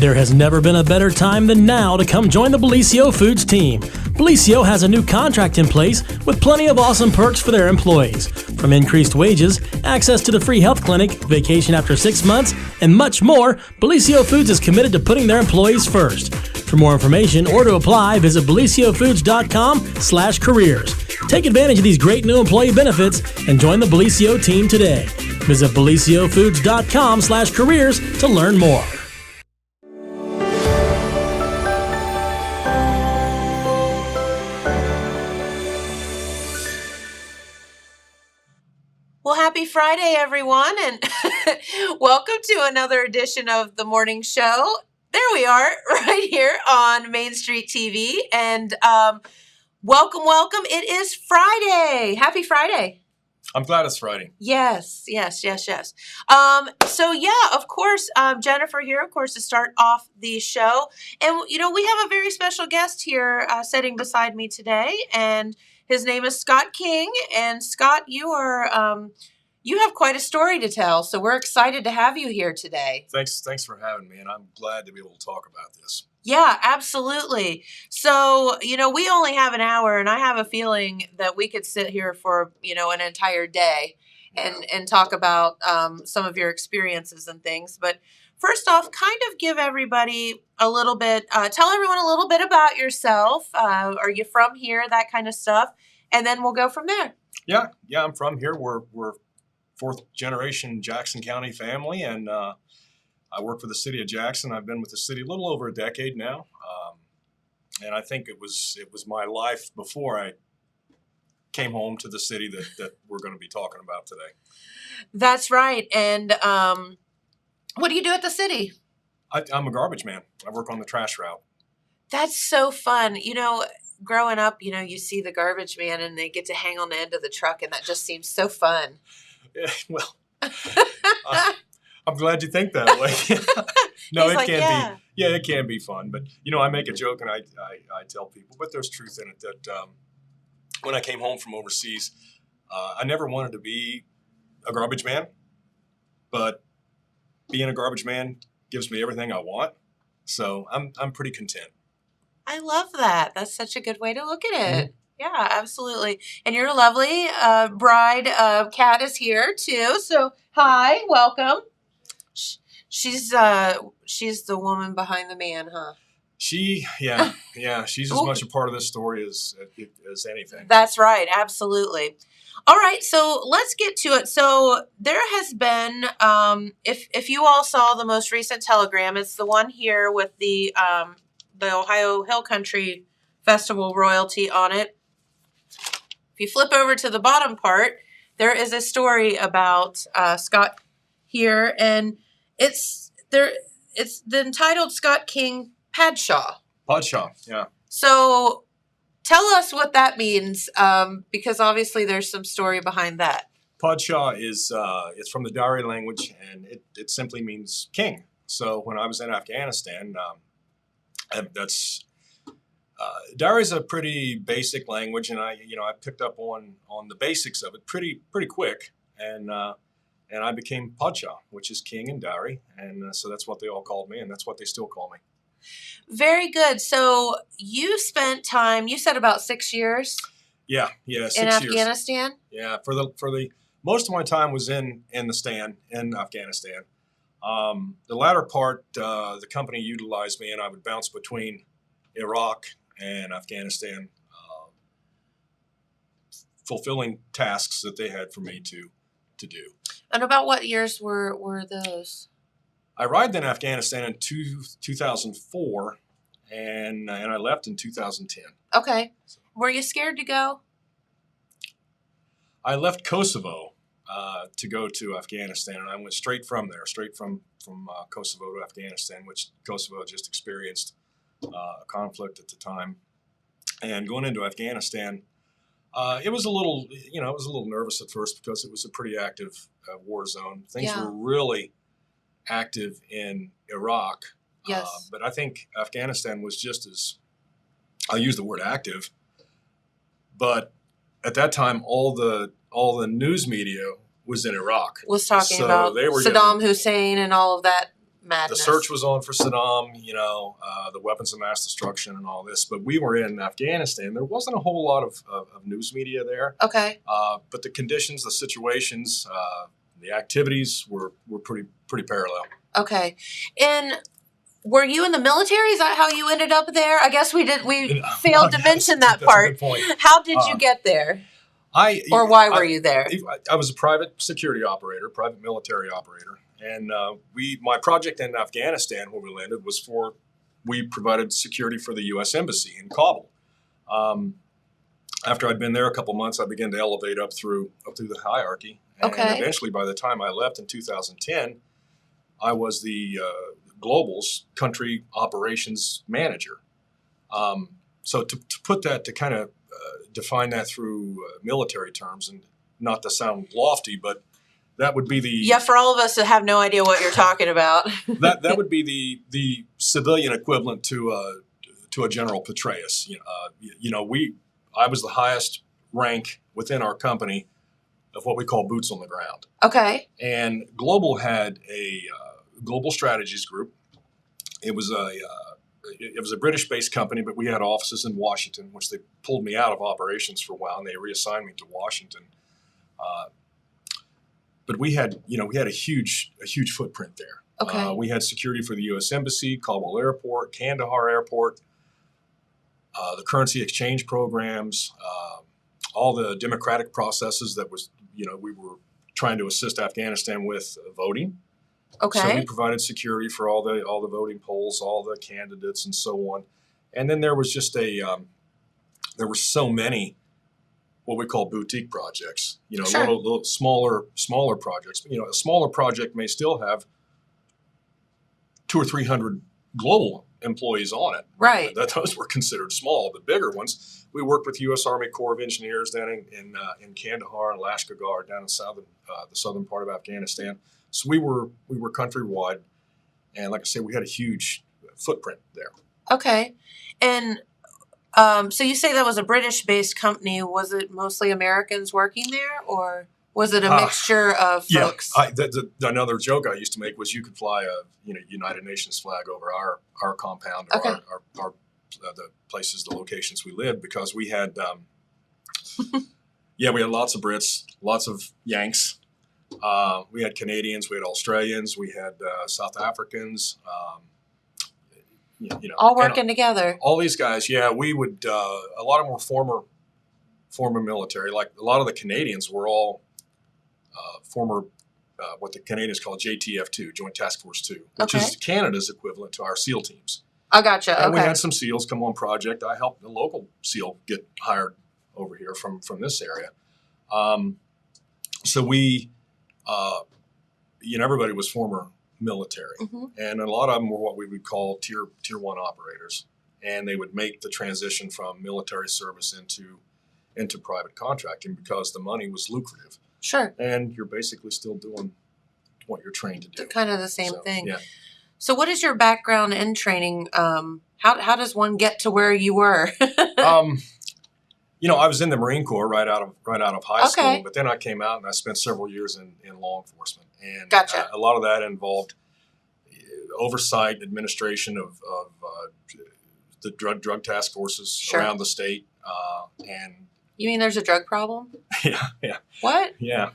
There has never been a better time than now to come join the Bellisio Foods team. Bellisio has a new contract in place with plenty of awesome perks for their employees. From increased wages, access to the free health clinic, vacation after 6 months, and much more, Bellisio Foods is committed to putting their employees first. For more information or to apply, visit BellisioFoods.com/careers. Take advantage of these great new employee benefits and join the Bellisio team today. Visit BellisioFoods.com/careers to learn more. Well, happy Friday, everyone, and welcome to another edition of the morning show. There we are, right here on Main Street TV, and welcome. It is Friday. Happy Friday. I'm glad it's Friday. Yes. So yeah, of course, Jennifer here, of course, to start off the show. And, we have a very special guest here sitting beside me today, and his name is Scott King. And Scott, you are, you have quite a story to tell. So we're excited to have you here today. Thanks for having me. And I'm glad to be able to talk about this. Yeah, absolutely. So, we only have an hour, and I have a feeling that we could sit here for, an entire day and talk about some of your experiences and things. But first off, kind of give everybody a little bit, tell everyone a little bit about yourself. Are you from here? That kind of stuff. And then we'll go from there. Yeah, I'm from here. We're fourth generation Jackson County family, and I work for the city of Jackson. I've been with the city a little over a decade now, and I think it was my life before I came home to the city that we're going to be talking about today. That's right. And what do you do at the city? I'm a garbage man. I work on the trash route. That's so fun. Growing up, you see the garbage man and they get to hang on the end of the truck, and that just seems so fun. Yeah, well, I'm glad you think that way. No, it can be. Yeah, it can be fun. But, I make a joke and I tell people, but there's truth in it, that when I came home from overseas, I never wanted to be a garbage man, but being a garbage man gives me everything I want. So I'm pretty content. I love that. That's such a good way to look at it. Mm-hmm. Yeah, absolutely. And your lovely bride, Kat, is here too. So hi, welcome. She's the woman behind the man, huh? She's as much a part of this story as anything. That's right, absolutely. All right, so let's get to it. So there has been, if you all saw the most recent telegram, it's the one here with the Ohio Hill Country Festival royalty on it. If you flip over to the bottom part, there is a story about Scott here, and it's entitled Scott King Padshaw. Padshaw, yeah. So tell us what that means, because obviously there's some story behind that. Padshaw is it's from the Dari language, and it simply means king. So when I was in Afghanistan, Dari is a pretty basic language, and I picked up on the basics of it pretty quick, and I became Padshaw, which is king in Dari, and so that's what they all called me, and that's what they still call me. Very good. So you spent time, you said about 6 years? Yeah, 6 years. In Afghanistan? Yeah, for the most of my time was in the stand in Afghanistan. The latter part, the company utilized me, and I would bounce between Iraq and Afghanistan, fulfilling tasks that they had for me to do. And about what years were those? I arrived in Afghanistan in 2004, and I left in 2010. Okay. Were you scared to go? I left Kosovo to go to Afghanistan, and I went straight from Kosovo to Afghanistan, which Kosovo just experienced a conflict at the time. And going into Afghanistan, it was a little nervous at first because it was a pretty active war zone. Things were really active in Iraq. Yes. But I think Afghanistan was just as, I'll use the word active, but at that time, all the news media was in Iraq. Was talking about Saddam Hussein and all of that madness. The search was on for Saddam, the weapons of mass destruction and all this. But we were in Afghanistan. There wasn't a whole lot of news media there. Okay. But the conditions, the situations, the activities were pretty parallel. Okay. And were you in the military? Is that how you ended up there? I guess we failed to mention that part. That's a good point. How did you get there? Or why were you there? I was a private security operator, private military operator. And my project in Afghanistan, where we landed, we provided security for the U.S. Embassy in Kabul. After I'd been there a couple months, I began to elevate up through the hierarchy. And eventually, by the time I left in 2010, I was the Global's country operations manager. So to put that, to kind of define that through military terms, and not to sound lofty, but that would be the for all of us that have no idea what you're talking about. that would be the civilian equivalent to a General Petraeus. I was the highest rank within our company of what we call boots on the ground. Okay. And Global had a global strategies group. It was a British-based company, but we had offices in Washington, which they pulled me out of operations for a while, and they reassigned me to Washington. But we had a huge footprint there. Okay. We had security for the U.S. Embassy, Kabul Airport, Kandahar Airport, the currency exchange programs, all the democratic processes that we were trying to assist Afghanistan with voting. Okay. So we provided security for all the voting polls, all the candidates, and so on. And then there was just there were so many what we call boutique projects. Sure. little smaller projects. A smaller project may still have 200 or 300 global employees on it. Right. Those were considered small. The bigger ones, we worked with U.S. Army Corps of Engineers down in Kandahar and Lashkar, down in the southern part of Afghanistan. So we were countrywide, and like I said, we had a huge footprint there. Okay. And so you say that was a British-based company. Was it mostly Americans working there, or was it a mixture of folks? Yeah. Another joke I used to make was you could fly a United Nations flag over our compound or our the places, the locations we lived, because we had we had lots of Brits, lots of Yanks. We had Canadians, we had Australians, we had South Africans. All working together. All these guys, we would. A lot of them were former military. Like a lot of the Canadians were all former, what the Canadians call JTF2, Joint Task Force 2, which is Canada's equivalent to our SEAL teams. I gotcha. And we had some SEALs come on project. I helped the local SEAL get hired over here from this area. So we, everybody was former military, and a lot of them were what we would call tier one operators, and they would make the transition from military service into private contracting because the money was lucrative. Sure. And you're basically still doing what you're trained to do. Kind of the same thing. Yeah. So what is your background in training? How does one get to where you were? I was in the Marine Corps right out of high school, but then I came out and I spent several years in law enforcement. And Gotcha. A lot of that involved oversight, administration of the drug task forces around the state. And you mean there's a drug problem? Yeah. What? Yeah.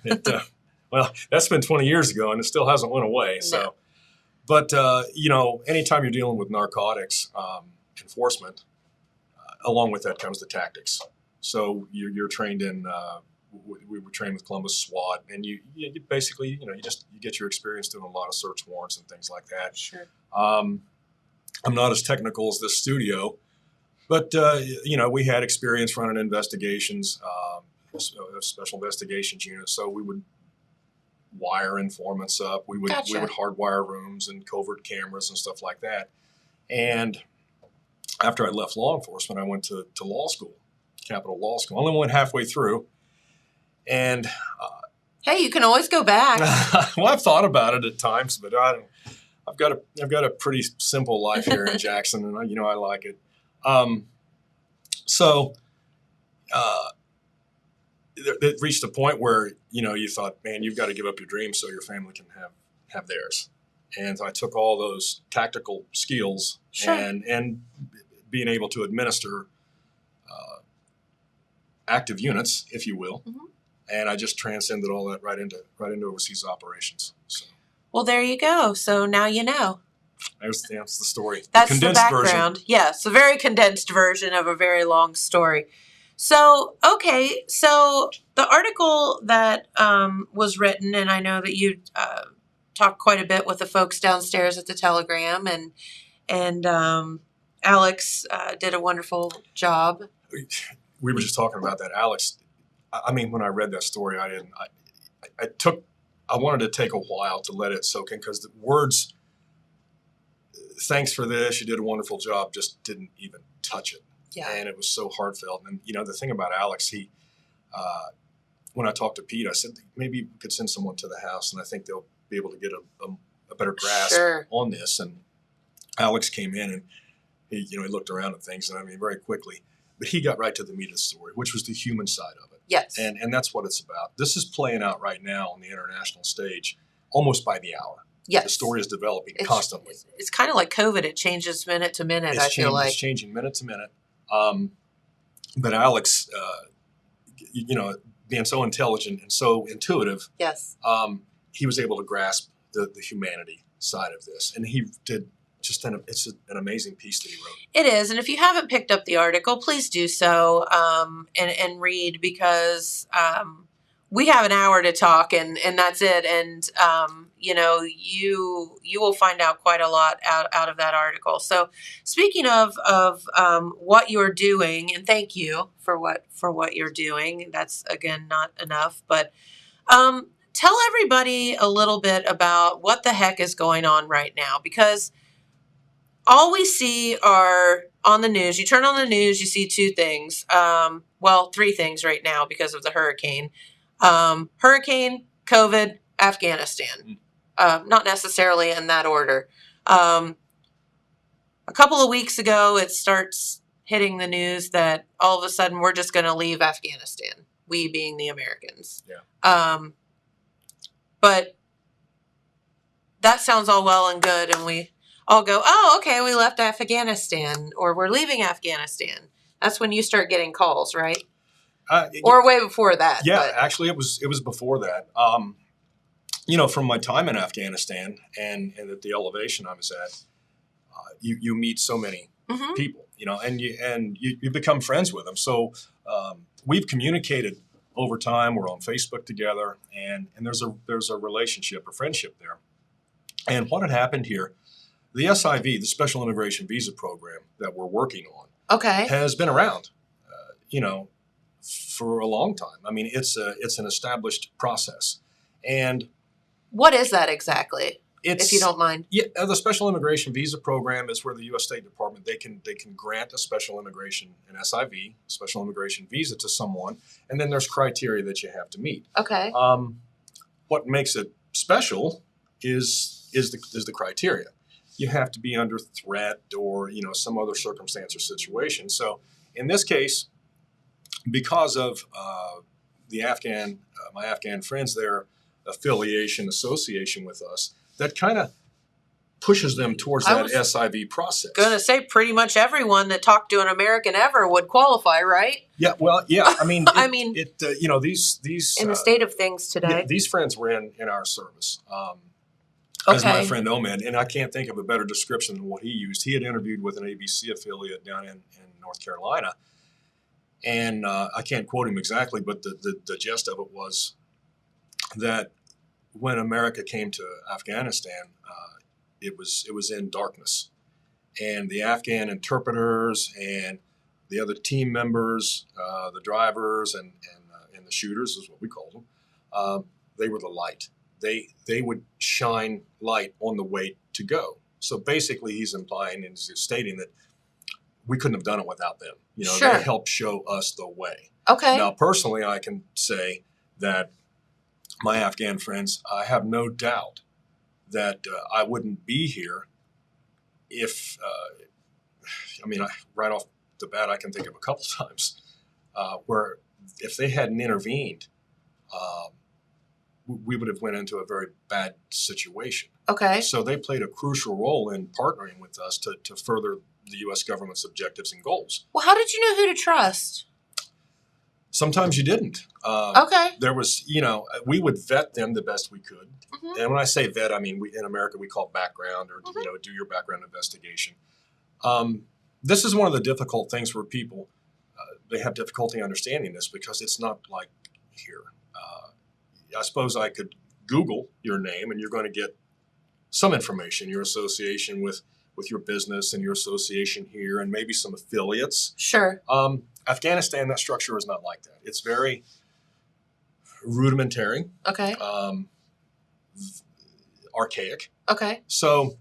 Well, that's been 20 years ago, and it still hasn't went away. No. So, but anytime you're dealing with narcotics enforcement, along with that comes the tactics. So you're trained in. We were trained with Columbus SWAT, and you basically you get your experience doing a lot of search warrants and things like that. Sure. I'm not as technical as this studio, but we had experience running investigations, special investigations unit. So we would wire informants up. We would hardwire rooms and covert cameras and stuff like that. And after I left law enforcement, I went to law school, Capital Law School. I only went halfway through. And hey, you can always go back. Well, I've thought about it at times, but I've got a pretty simple life here in Jackson, and I like it. So it reached a point where you thought, man, you've got to give up your dreams so your family can have theirs. And so I took all those tactical skills Sure. and being able to administer active units, if you will, and I just transcended all that right into overseas operations. So Well, there you go. So now you know. that's the story. That's condensed the background. version. Yes, a very condensed version of a very long story. So, okay, so the article that was written, and I know that you talked quite a bit with the folks downstairs at the Telegram, and Alex did a wonderful job. We were just talking about that, Alex. I mean, when I read that story, I wanted to take a while to let it soak in because the words, "Thanks for this, you did a wonderful job," just didn't even touch it. Yeah. And it was so heartfelt. And the thing about Alex, he, when I talked to Pete, I said maybe we could send someone to the house, and I think they'll be able to get a better grasp on this. And Alex came in and he looked around at things, and I mean, very quickly, but he got right to the meat of the story, which was the human side of it. Yes. And that's what it's about. This is playing out right now on the international stage, almost by the hour. Yes. The story is developing constantly. It's kind of like COVID. It changes minute to minute, I feel like. It's changing minute to minute. But Alex, being so intelligent and so intuitive, yes, he was able to grasp the humanity side of this. And he did just it's an amazing piece that he wrote. It is. And if you haven't picked up the article, please do so and read, because we have an hour to talk and that's it. And, you will find out quite a lot out of that article. So speaking of what you're doing, and thank you for what you're doing. That's, again, not enough, but tell everybody a little bit about what the heck is going on right now, because all we see are on the news. You turn on the news, you see two things. Three things right now because of the hurricane. Hurricane, COVID, Afghanistan. Not necessarily in that order. A couple of weeks ago, it starts hitting the news that all of a sudden we're just going to leave Afghanistan. We being the Americans. Yeah. But that sounds all well and good, and we all go, oh, okay, we left Afghanistan, or we're leaving Afghanistan. That's when you start getting calls, right? Or way before that. Yeah, but. Actually, it was before that. From my time in Afghanistan and at the elevation I was at, you meet so many people, and you become friends with them. So we've communicated over time. We're on Facebook together, and there's a relationship, a friendship there. And what had happened here, the SIV, the Special Immigration Visa Program that we're working on, has been around, for a long time. I mean, it's an established process. And what is that exactly? If you don't mind. Yeah, the Special Immigration Visa Program is where the U.S. State Department, they can grant a special immigration, an SIV, special immigration visa to someone, and then there's criteria that you have to meet. Okay. What makes it special is the criteria. You have to be under threat or some other circumstance or situation. So in this case, because of the Afghan, my Afghan friends, their association with us, that kind of pushes them towards that SIV process. Going to say pretty much everyone that talked to an American ever would qualify, right? Yeah, well, yeah. I mean, these in the state of things today, these friends were in our service. As my friend Omed, and I can't think of a better description than what he used. He had interviewed with an ABC affiliate down in North Carolina, and I can't quote him exactly, but the gist of it was that when America came to Afghanistan, it was in darkness, and the Afghan interpreters and the other team members, the drivers and the shooters is what we called them, they were the light. They would shine light on the way to go. So basically, he's implying and he's stating that we couldn't have done it without them. Sure. They helped show us the way. Okay. Now, personally, I can say that my Afghan friends, I have no doubt that I wouldn't be here if, right off the bat, I can think of a couple times where if they hadn't intervened, we would have went into a very bad situation. Okay. So they played a crucial role in partnering with us to further the U.S. government's objectives and goals. Well, how did you know who to trust? Sometimes you didn't. Okay. There was, we would vet them the best we could. Mm-hmm. And when I say vet, I mean, in America, we call background or, Mm-hmm. Do your background investigation. This is one of the difficult things where people, they have difficulty understanding this because it's not like here. I suppose I could Google your name and you're going to get some information, your association with your business and your association here and maybe some affiliates. Sure. Afghanistan, that structure is not like that. It's very rudimentary, Okay. archaic. Okay. So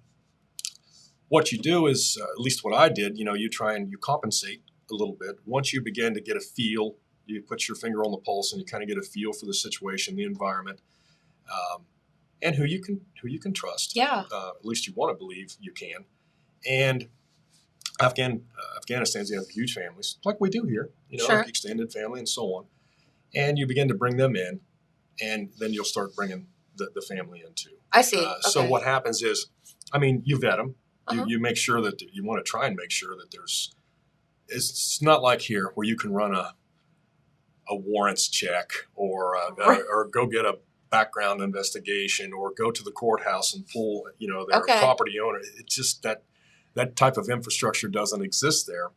what you do is, at least what I did, you try and you compensate a little bit. Once you begin to get a feel, you put your finger on the pulse and you kind of get a feel for the situation, the environment, and who you can trust. Yeah. At least you want to believe you can. And Afghanistan's, you have huge families, like we do here, Sure. extended family and so on. And you begin to bring them in, and then you'll start bringing the family in too. I see. Okay. So what happens is, you vet them. Uh-huh. You make sure that you want to try and make sure that it's not like here where you can run a warrants check or Right. or go get a background investigation or go to the courthouse and pull their Okay. property owner. It's just that type of infrastructure doesn't exist there.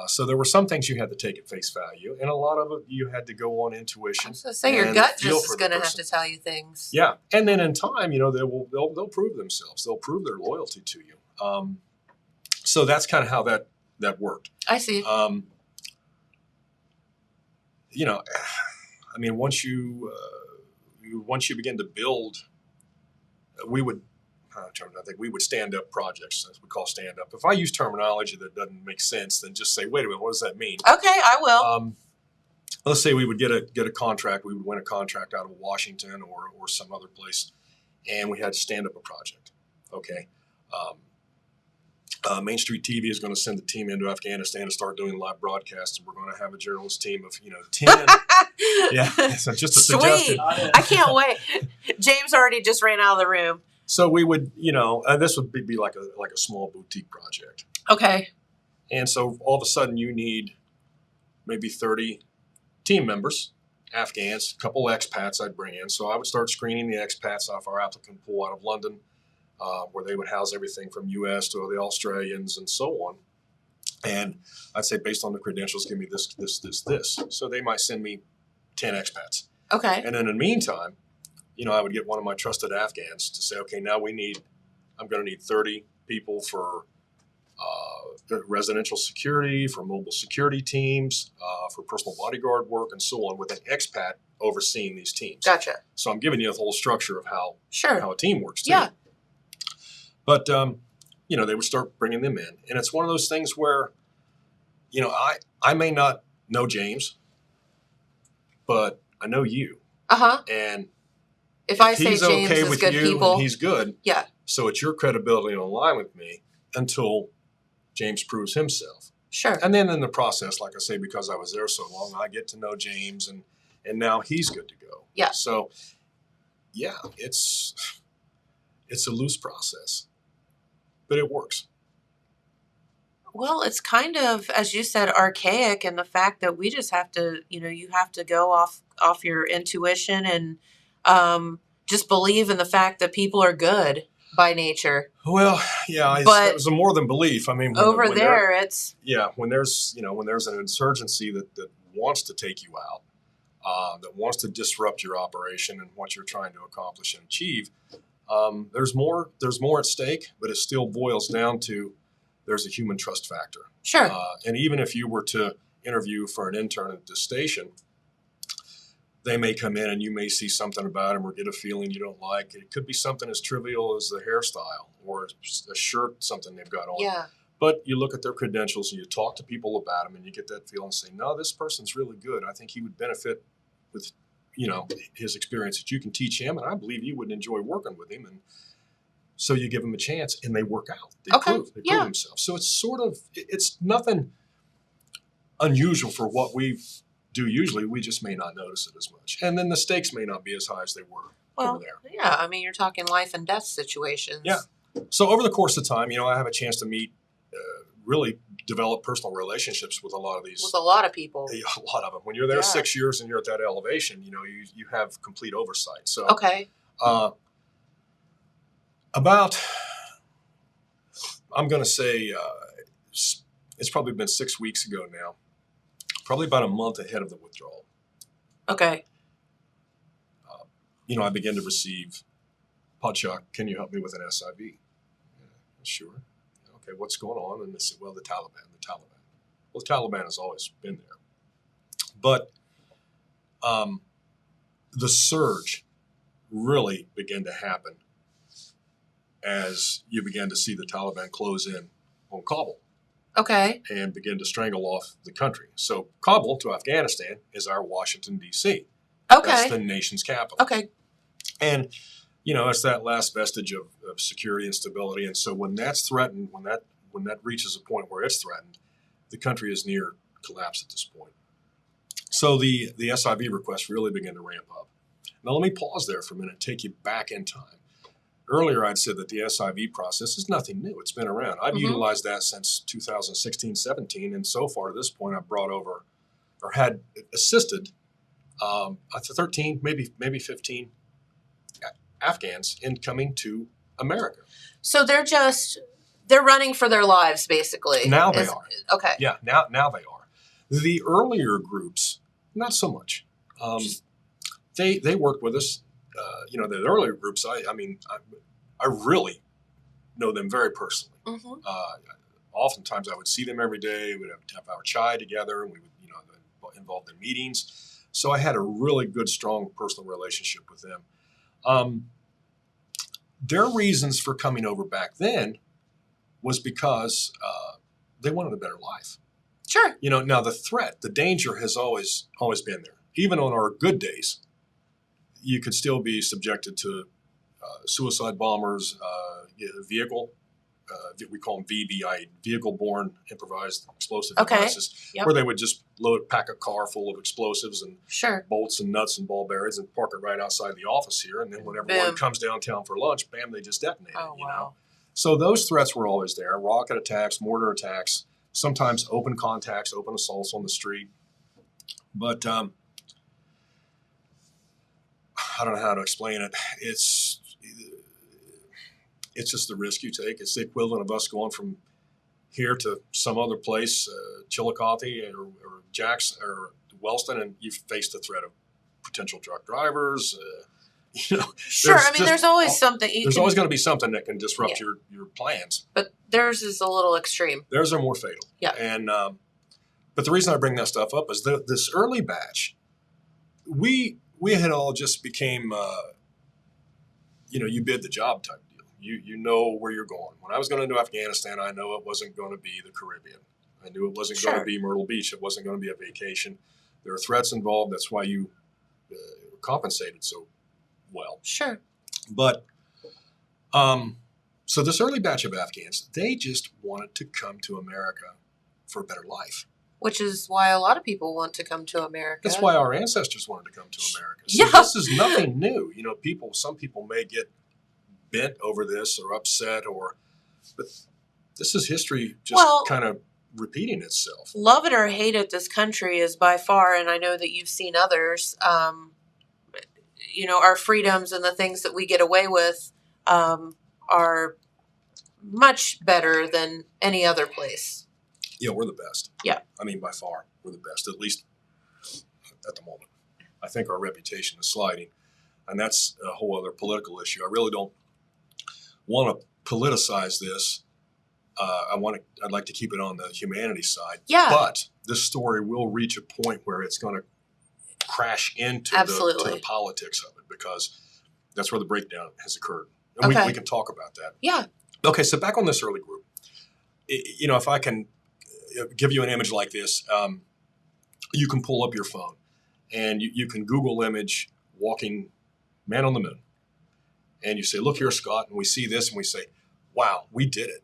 So there were some things you had to take at face value, and a lot of it you had to go on intuition. I was going to say your and gut feel just for is the going to have person. to tell you things. Yeah, and then in time, they'll prove themselves. They'll prove their loyalty to you. So that's kind of how that worked. I see. Once you begin to build, we would stand up projects, as we call stand up. If I use terminology that doesn't make sense, then just say, wait a minute, what does that mean? Okay, I will. Let's say we would get a contract. We would win a contract out of Washington or some other place, and we had to stand up a project. Okay. Main Street TV is going to send the team into Afghanistan to start doing live broadcasts, and we're going to have a journalist team of 10. Yeah, so just a Sweet. suggestion. I can't wait. James already just ran out of the room. So we would, this would be like a small boutique project. Okay. And so all of a sudden you need maybe 30 team members, Afghans, a couple expats I'd bring in. So I would start screening the expats off our applicant pool out of London, where they would house everything from U.S. to the Australians and so on. And I'd say, based on the credentials, give me this. So they might send me 10 expats. Okay. And in the meantime, I would get one of my trusted Afghans to say, okay, now I'm going to need 30 people for residential security, for mobile security teams, for personal bodyguard work, and so on, with an expat overseeing these teams. Gotcha. So I'm giving you the whole structure of how a team works too. Yeah. But, they would start bringing them in. And it's one of those things where, I may not know James, but I know you. Uh-huh. And if I say he's James okay is with good you, people. he's good. Yeah. So it's your credibility on line with me until James proves himself. Sure. And then in the process, like I say, because I was there so long, I get to know James and now he's good to go. Yeah. So yeah, it's a loose process, but it works. Well, it's kind of, as you said, archaic in the fact that we just have to, you have to go off your intuition and just believe in the fact that people are good by nature. Well, yeah, But it was a more than belief. I mean, Over there, it's when there's an insurgency that wants to take you out, that wants to disrupt your operation and what you're trying to accomplish and achieve, there's more at stake, but it still boils down to there's a human trust factor. sure. And even if you were to interview for an intern at this station, they may come in and you may see something about them or get a feeling you don't like. It could be something as trivial as the hairstyle or a shirt, something they've got on. Yeah. But you look at their credentials and you talk to people about them and you get that feel and say, no, this person's really good. I think he would benefit with, his experience that you can teach him. And I believe you would enjoy working with him. And so you give them a chance and they work out. They prove themselves. So it's it's nothing unusual for what we do usually. We just may not notice it as much. And then the stakes may not be as high as they were over there. Yeah, I mean, you're talking life and death situations. Yeah. So over the course of time, I have a chance to meet, really develop personal relationships with a lot of these. With a lot of people. A lot of them. When you're there 6 years and you're at that elevation, you have complete oversight. So Okay. About, I'm going to say, it's probably been 6 weeks ago now, probably about a month ahead of the withdrawal. Okay. I began to receive, Podshak, can you help me with an SIV? Yeah, sure. Okay, what's going on? And they said, well, the Taliban. Well, the Taliban has always been there. But the surge really began to happen as you began to see the Taliban close in on Kabul. Okay. And begin to strangle off the country. So Kabul to Afghanistan is our Washington, D.C. Okay. That's the nation's capital. Okay. And, it's that last vestige of security and stability. And so when that's threatened, when that reaches a point where it's threatened, the country is near collapse at this point. So the SIV requests really begin to ramp up. Now let me pause there for a minute and take you back in time. Earlier, I'd said that the SIV process is nothing new. It's been around. I've utilized that since 2016, 17, and so far to this point, I've brought over or had assisted 13, maybe 15 Afghans in coming to America. So they're running for their lives, basically. Now they are. Okay. Yeah, now they are. The earlier groups, not so much. They worked with us. The earlier groups, I really know them very personally. Mm-hmm. Oftentimes I would see them every day. We'd have our chai together, and we would, involved in meetings. So I had a really good, strong personal relationship with them. Their reasons for coming over back then was because they wanted a better life. Sure. Now the threat, the danger has always been there. Even on our good days, you could still be subjected to suicide bombers, vehicle. We call them VBI, vehicle-borne improvised explosive devices, where they would just pack a car full of explosives and bolts and nuts and ball bearings and park it right outside the office here. And then when everyone comes downtown for lunch, bam, they just detonate it. Wow. So those threats were always there: rocket attacks, mortar attacks, sometimes open contacts, open assaults on the street. But I don't know how to explain it. It's just the risk you take. It's the equivalent of us going from here to some other place, Chillicothe or Jackson or Wellston, and you face the threat of potential drug drivers. Sure. There's always something. There's always going to be something that can disrupt your plans. But theirs is a little extreme. Theirs are more fatal. Yeah. And but the reason I bring that stuff up is this early batch, we had all just became, you bid the job type deal. You know where you're going. When I was going into Afghanistan, I know it wasn't going to be the Caribbean. I knew it wasn't going to be Myrtle Beach. It wasn't going to be a vacation. There are threats involved. That's why you were compensated so well. Sure. But so this early batch of Afghans, they just wanted to come to America for a better life. Which is why a lot of people want to come to America. That's why our ancestors wanted to come to America. So this is nothing new. Some people may get bent over this or upset, but this is history just kind of repeating itself. Love it or hate it, this country is by far, and I know that you've seen others, our freedoms and the things that we get away with are much better than any other place. Yeah, we're the best. Yeah. By far, we're the best, at least at the moment. I think our reputation is sliding, and that's a whole other political issue. I really don't want to politicize this. I'd like to keep it on the humanity side. Yeah. But this story will reach a point where it's going to crash into the politics of it, because that's where the breakdown has occurred. And we can talk about that. Yeah. Okay, so back on this early group, if I can give you an image like this, you can pull up your phone and you can Google image walking man on the moon. And you say, look here, Scott, and we see this and we say, wow, we did it.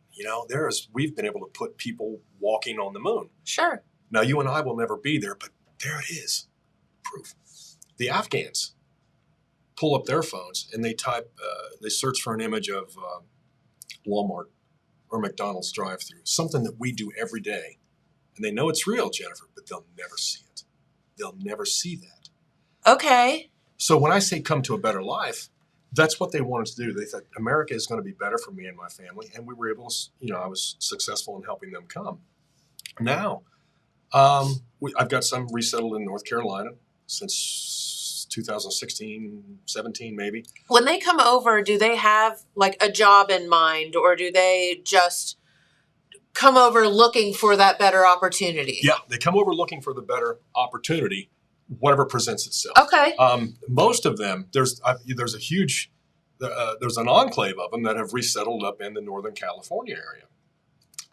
We've been able to put people walking on the moon. Sure. Now, you and I will never be there, but there it is, proof. The Afghans pull up their phones and they search for an image of Walmart or McDonald's drive-through, something that we do every day. And they know it's real, Jennifer, but they'll never see it. They'll never see that. Okay. So when I say come to a better life, that's what they wanted to do. They thought America is going to be better for me and my family. And we were able to, I was successful in helping them come. Now, I've got some resettled in North Carolina since 2016, 17 maybe. When they come over, do they have like a job in mind, or do they just come over looking for that better opportunity? Yeah, they come over looking for the better opportunity, whatever presents itself. Okay. Most of them, there's an enclave of them that have resettled up in the Northern California area.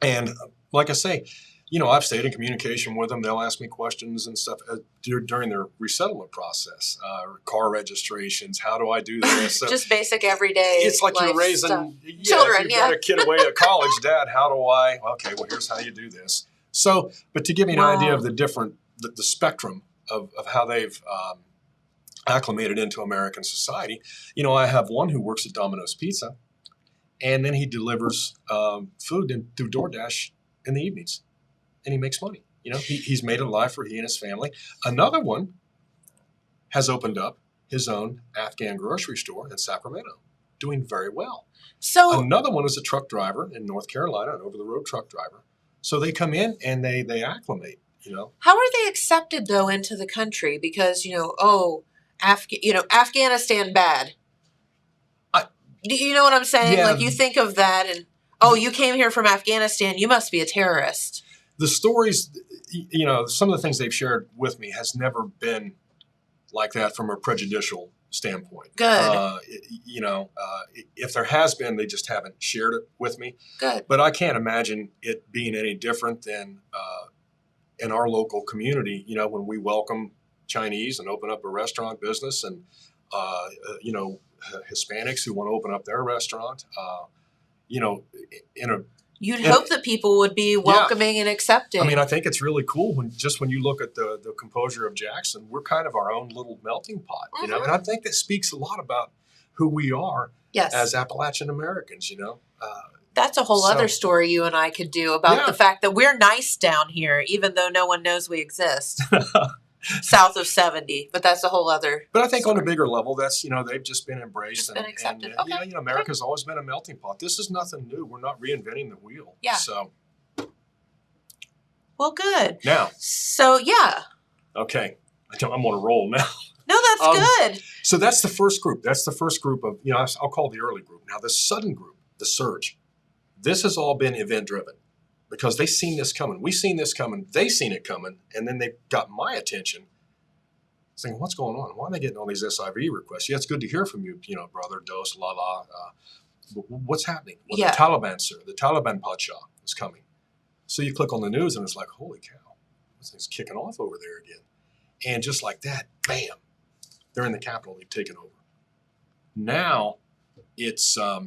And like I say, I've stayed in communication with them. They'll ask me questions and stuff during their resettlement process. Car registrations, how do I do this? Just basic everyday. It's like you're raising children. If you've got a kid away at college, Dad, how do I? Okay, well, here's how you do this. So, but to give you an idea of the spectrum of how they've acclimated into American society, I have one who works at Domino's Pizza, and then he delivers food through DoorDash in the evenings. And he makes money. He's made a life for he and his family. Another one has opened up his own Afghan grocery store in Sacramento, doing very well. So another one is a truck driver in North Carolina, an over-the-road truck driver. So they come in and they acclimate. How are they accepted though into the country? Because Afghanistan bad. Do you know what I'm saying? Yeah. Like you think of that, and you came here from Afghanistan, you must be a terrorist. The stories, some of the things they've shared with me has never been like that from a prejudicial standpoint. Good. If there has been, they just haven't shared it with me. Good. But I can't imagine it being any different than in our local community, when we welcome Chinese and open up a restaurant business, and, Hispanics who want to open up their restaurant, You'd hope that people would be welcoming and accepting. I mean, I think it's really cool when you look at the composure of Jackson, we're kind of our own little melting pot, and I think that speaks a lot about who we are as Appalachian Americans, That's a whole other story you and I could do about the fact that we're nice down here, even though no one knows we exist. South of 70, but that's a whole other But I think story. on a bigger level, that's, they've just been embraced Just been accepted. and Okay. America's always been a melting pot. This is nothing new. We're not reinventing the wheel. Yeah. So. Well, good. Now. So, yeah. Okay. I'm on a roll now. No, that's good. So that's the first group. That's the first group of, I'll call the early group. Now, the sudden group, the surge, this has all been event driven. Because they seen this coming. We seen this coming. They seen it coming. And then they got my attention saying, what's going on? Why are they getting all these SIV requests? Yeah, it's good to hear from you, brother, Dos, la. What's happening? Well, the Taliban, sir, the Taliban Pacha is coming. So you click on the news and it's like, holy cow, this thing's kicking off over there again. And just like that, bam, they're in the capital. They've taken over. Now it's a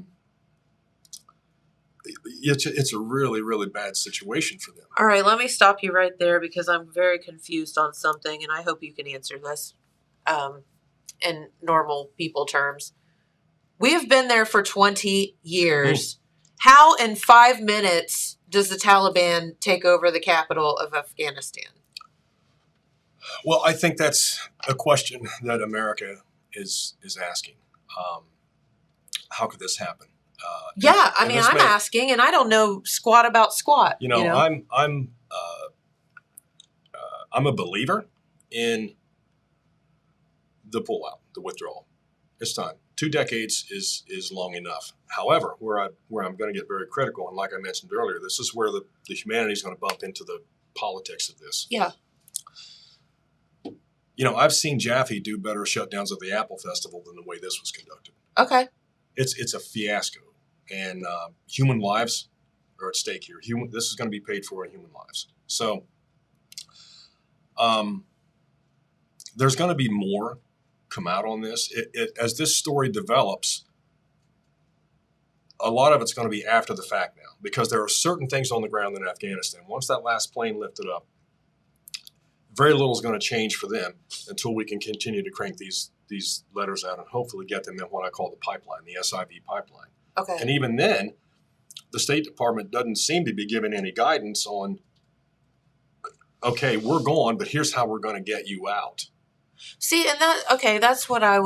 really, really bad situation for them. All right, let me stop you right there because I'm very confused on something, and I hope you can answer this in normal people terms. We have been there for 20 years. How in 5 minutes does the Taliban take over the capital of Afghanistan? Well, I think that's a question that America is asking. How could this happen? I'm asking, and I don't know squat about squat. I'm a believer in the pullout, the withdrawal. It's time. 2 decades is long enough. However, where I'm going to get very critical, and like I mentioned earlier, this is where the humanity is going to bump into the politics of this. Yeah. I've seen Jaffe do better shutdowns of the Apple Festival than the way this was conducted. Okay. It's a fiasco, and human lives are at stake here. This is going to be paid for in human lives. So, there's going to be more come out on this. As this story develops, a lot of it's going to be after the fact now, because there are certain things on the ground in Afghanistan. Once that last plane lifted up, very little is going to change for them until we can continue to crank these letters out and hopefully get them in what I call the pipeline, the SIV pipeline. Okay. And even then, the State Department doesn't seem to be giving any guidance on, okay, we're gone, but here's how we're going to get you out. See, and that's what I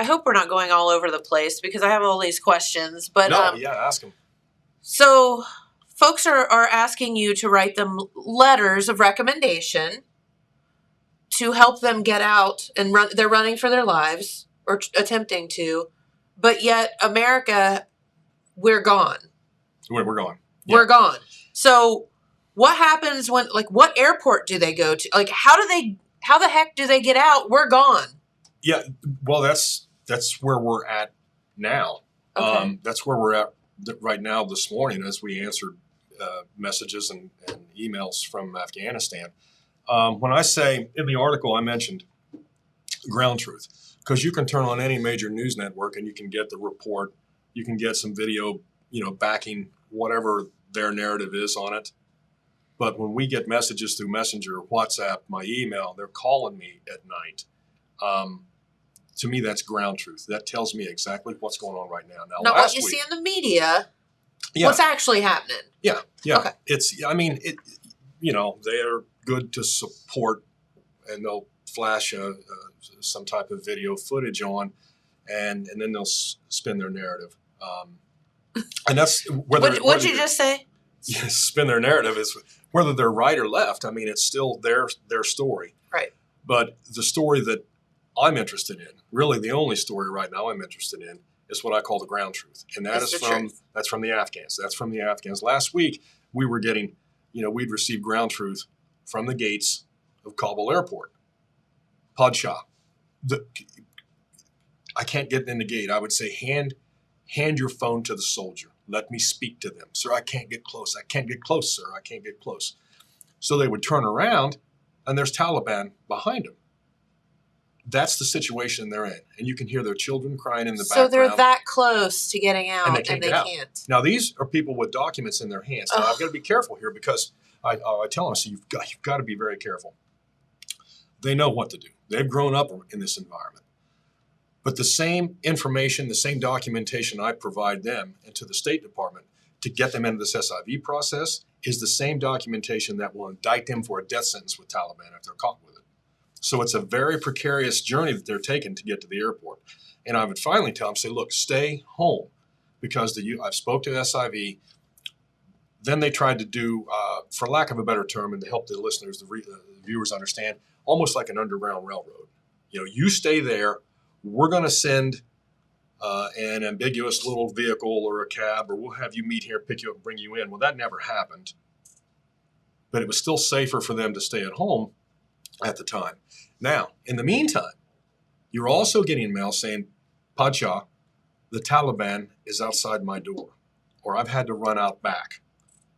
hope we're not going all over the place because I have all these questions. But ask them. So folks are asking you to write them letters of recommendation to help them get out and run. They're running for their lives or attempting to, but yet America, we're gone. We're gone. Yeah. We're gone. So what happens when, like, what airport do they go to? Like, how the heck do they get out? We're gone. Yeah. Well, that's where we're at now. Okay. That's where we're at right now this morning as we answered messages and emails from Afghanistan. When I say in the article I mentioned ground truth, because you can turn on any major news network and you can get the report, you can get some video, backing whatever their narrative is on it. But when we get messages through Messenger, WhatsApp, my email, they're calling me at night. To me, that's ground truth. That tells me exactly what's going on right now. Now, what you see in the media, what's actually happening? Yeah. Okay. They're good to support, and they'll flash some type of video footage on, and then they'll spin their narrative. And that's what'd you just say? Yes, spin their narrative is whether they're right or left. I mean, it's still their story. Right. But the story that I'm interested in, really the only story right now I'm interested in, is what I call the ground truth. And that's from the Afghans. That's from the Afghans. Last week, we were getting, we'd received ground truth from the gates of Kabul airport. Padshah. I can't get in the gate. I would say, hand your phone to the soldier. Let me speak to them. Sir, I can't get close. I can't get close, sir. I can't get close. So they would turn around, and there's Taliban behind them. That's the situation they're in. And you can hear their children crying in the background. So they're that close to getting out, and they can't. Now, these are people with documents in their hands. Now, I've got to be careful here because I tell them, so you've got to be very careful. They know what to do. They've grown up in this environment. But the same information, the same documentation I provide them and to the State Department to get them into this SIV process is the same documentation that will indict them for a death sentence with Taliban if they're caught with it. So it's a very precarious journey that they're taking to get to the airport. And I would finally tell them, say, look, stay home, because I've spoke to SIV. Then they tried to do, for lack of a better term, and to help the listeners, the viewers understand, almost like an underground railroad. You stay there. We're going to send an ambiguous little vehicle or a cab, or we'll have you meet here, pick you up, and bring you in. Well, that never happened. But it was still safer for them to stay at home at the time. Now, in the meantime, you're also getting mail saying, Padshah, the Taliban is outside my door, or I've had to run out back.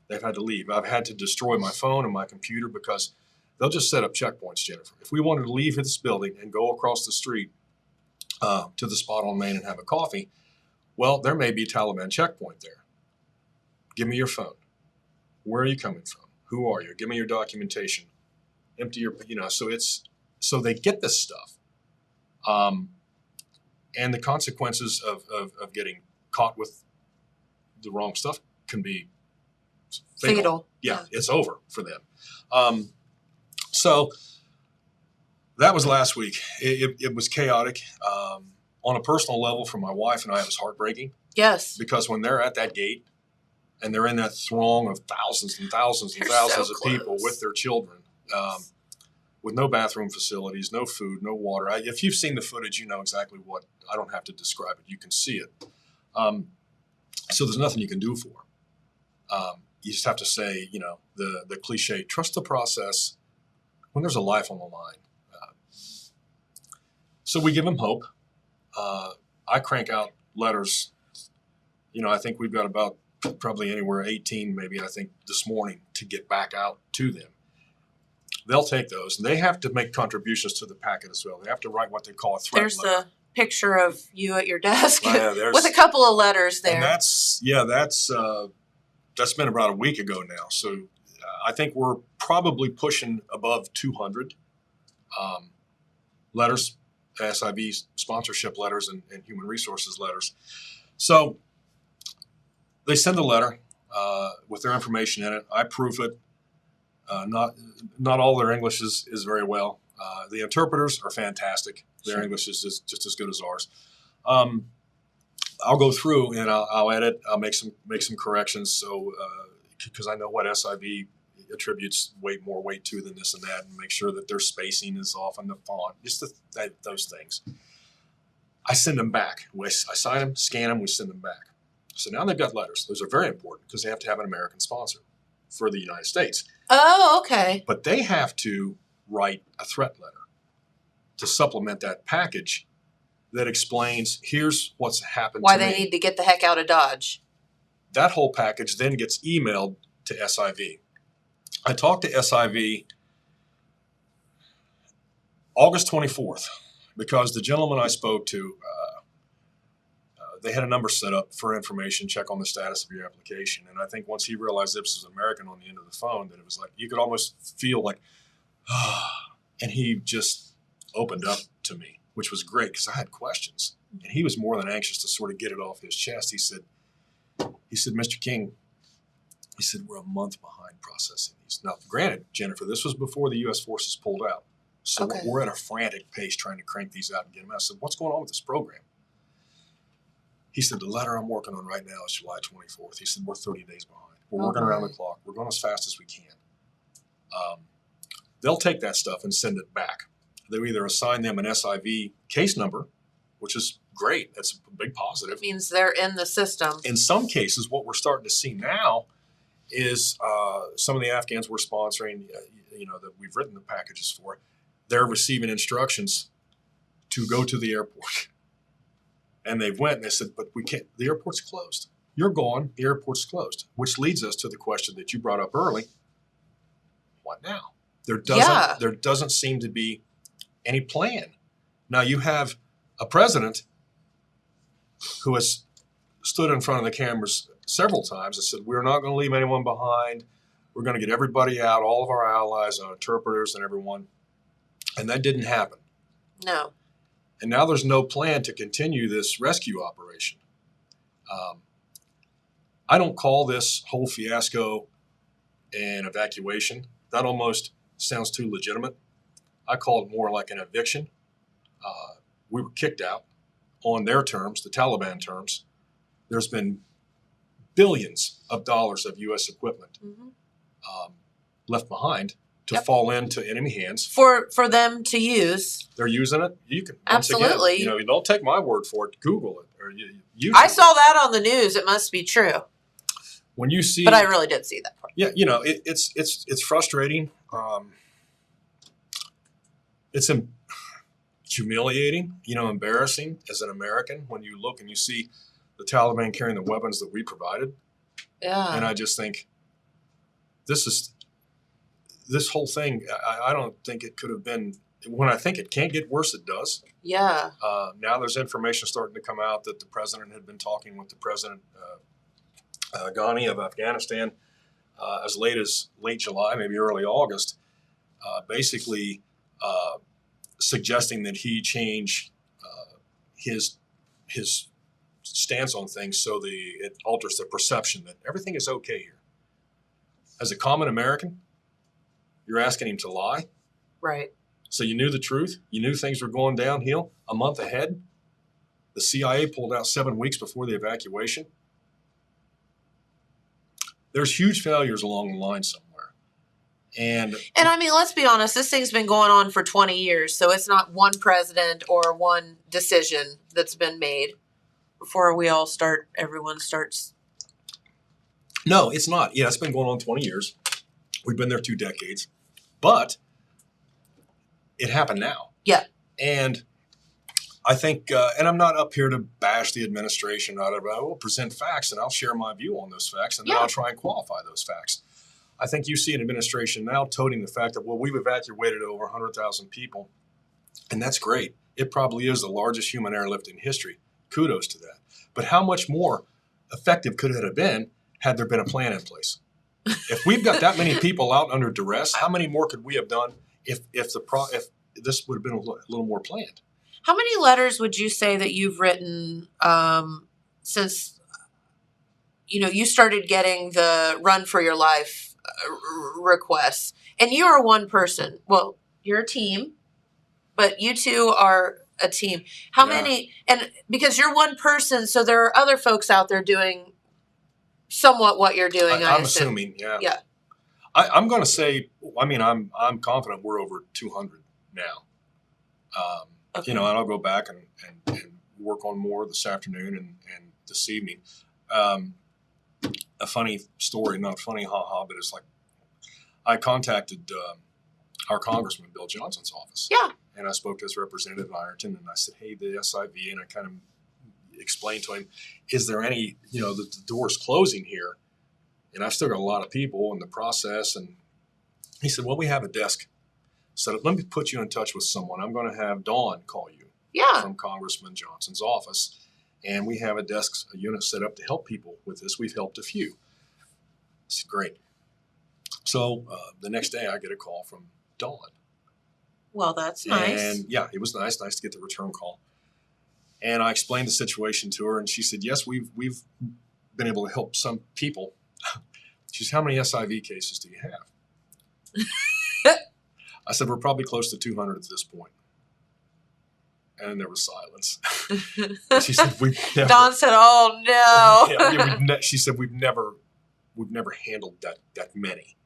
They've had to leave. I've had to destroy my phone and my computer because they'll just set up checkpoints, Jennifer. If we wanted to leave this building and go across the street to the spot on Main and have a coffee, well, there may be a Taliban checkpoint there. Give me your phone. Where are you coming from? Who are you? Give me your documentation. Empty your, so they get this stuff. And the consequences of getting caught with the wrong stuff can be fatal. Yeah, it's over for them. So that was last week. It was chaotic. On a personal level, for my wife and I, it was heartbreaking. Yes. Because when they're at that gate and they're in that throng of thousands and thousands and thousands of people with their children, with no bathroom facilities, no food, no water. If you've seen the footage, you know exactly what. I don't have to describe it. You can see it. So there's nothing you can do for them. You just have to say, the cliche, trust the process when there's a life on the line. So we give them hope. I crank out letters. I think we've got about probably anywhere 18, maybe, I think, this morning to get back out to them. They'll take those. They have to make contributions to the packet as well. They have to write what they call a threat letter. There's the picture of you at your desk with a couple of letters there. And that's been about a week ago now. So I think we're probably pushing above 200 letters, SIV sponsorship letters and human resources letters. So they send a letter with their information in it. I proof it. Not all their English is very well. The interpreters are fantastic. Their Sure. English is just as good as ours. I'll go through and I'll edit. I'll make some corrections. So because I know what SIV attributes more weight to than this and that, and make sure that their spacing is off on the font. Just those things. I send them back. I sign them, scan them, we send them back. So now they've got letters. Those are very important because they have to have an American sponsor for the United States. Oh, okay. But they have to write a threat letter to supplement that package that explains, here's what's happened Why to they me. need to get the heck out of Dodge. That whole package then gets emailed to SIV. I talked to SIV August 24th because the gentleman I spoke to, they had a number set up for information, check on the status of your application. And I think once he realized this was an American on the end of the phone, that it was like, you could almost feel like, and he just opened up to me, which was great because I had questions. And he was more than anxious to sort of get it off his chest. He said, Mr. King, he said, we're a month behind processing these. Now, granted, Jennifer, this was before the U.S. forces pulled out. So Okay. we're at a frantic pace trying to crank these out and get them out. I said, what's going on with this program? He said, the letter I'm working on right now is July 24th. He said, we're 30 days behind. We're working around the clock. We're going as fast as we can. They'll take that stuff and send it back. They'll either assign them an SIV case number, which is great. That's a big positive. It means they're in the system. In some cases, what we're starting to see now is some of the Afghans we're sponsoring, that we've written the packages for, they're receiving instructions to go to the airport. And they went and they said, but we can't, the airport's closed. You're gone, the airport's closed, which leads us to the question that you brought up early. What now? There doesn't seem to be any plan. Now you have a president who has stood in front of the cameras several times and said, we're not going to leave anyone behind. We're going to get everybody out, all of our allies, our interpreters and everyone. And that didn't happen. No. And now there's no plan to continue this rescue operation. I don't call this whole fiasco an evacuation. That almost sounds too legitimate. I call it more like an eviction. We were kicked out on their terms, the Taliban terms. There's been billions of dollars of U.S. equipment left behind to fall into enemy hands. For them to use. They're using it. You can Absolutely. Once again, you don't take my word for it. Google it or you. I saw that on the news. It must be true. When you see, but I really did see that part. Yeah, it's frustrating. It's humiliating. Embarrassing as an American when you look and you see the Taliban carrying the weapons that we provided. Yeah. And I just think this whole thing. I don't think it could have been. When I think it can't get worse, it does. Yeah. Now there's information starting to come out that the president had been talking with the president Ghani of Afghanistan as late July, maybe early August, basically suggesting that he change his stance on things so it alters the perception that everything is okay here. As a common American, you're asking him to lie. Right. So you knew the truth. You knew things were going downhill a month ahead. The CIA pulled out 7 weeks before the evacuation. There's huge failures along the line somewhere. And I mean, let's be honest, this thing's been going on for 20 years. So it's not one president or one decision that's been made before everyone starts. No, it's not. Yeah, it's been going on 20 years. We've been there 2 decades. But it happened now. Yeah. And I think, and I'm not up here to bash the administration. I will present facts and I'll share my view on those facts and then I'll try and qualify those facts. I think you see an administration now toting the fact that, well, we've evacuated over 100,000 people, and that's great. It probably is the largest human airlift in history. Kudos to that. But how much more effective could it have been had there been a plan in place? If we've got that many people out under duress, how many more could we have done if this would have been a little more planned? How many letters would you say that you've written since you started getting the Run for Your Life requests? And you are one person. Well, you're a team, but you two are a team. How many? And because you're one person, so there are other folks out there doing somewhat what you're doing. I'm assuming, yeah. Yeah. I'm going to say, I'm confident we're over 200 now. Okay. And I'll go back and work on more this afternoon and this evening. A funny story, not funny, haha, but it's like I contacted our Congressman, Bill Johnson's office. Yeah. And I spoke to his representative in Ironton, and I said, hey, the SIV, and I kind of explained to him, is there any, the door's closing here, and I've still got a lot of people in the process. And he said, well, we have a desk set up. Let me put you in touch with someone. I'm going to have Dawn call you from Congressman Johnson's office. And we have a unit set up to help people with this. We've helped a few. It's great. So the next day I get a call from Dawn. Well, that's nice. And yeah, it was nice to get the return call. And I explained the situation to her, and she said, yes, we've been able to help some people. She said, how many SIV cases do you have? I said, we're probably close to 200 at this point. And there was silence. She said, "We've never." Dawn said, "Oh no." She said, "We've never handled that many."